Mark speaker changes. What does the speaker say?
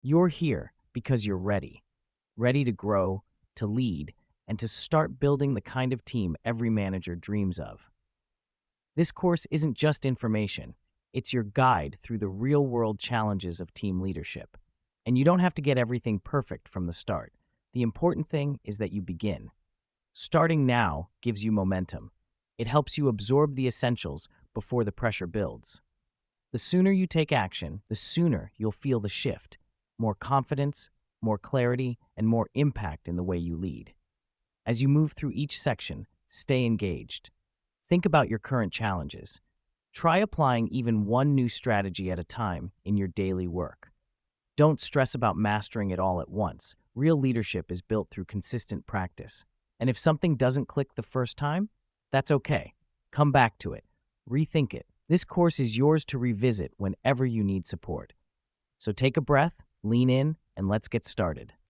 Speaker 1: You're here because you're ready to grow, to lead, and to start building the kind of team every manager dreams of. This course isn't just information, it's your guide through the real world challenges of team leadership. And you don't have to get everything perfect from the start. The important thing is that you begin. Starting now gives you momentum. It helps you absorb the essentials before the pressure builds. The sooner you take action, the sooner you'll feel the shift. More confidence, more clarity, and more impact in the way you lead. As you move through each section, stay engaged. Think about your current challenges. Try applying even one new strategy at a time in your daily work. Don't stress about mastering it all at once. Real leadership is built through consistent practice. And if something doesn't click the first time, that's okay. Come back to it. Rethink it. This course is yours to revisit whenever you need support. So take a breath, lean in, and let's get started.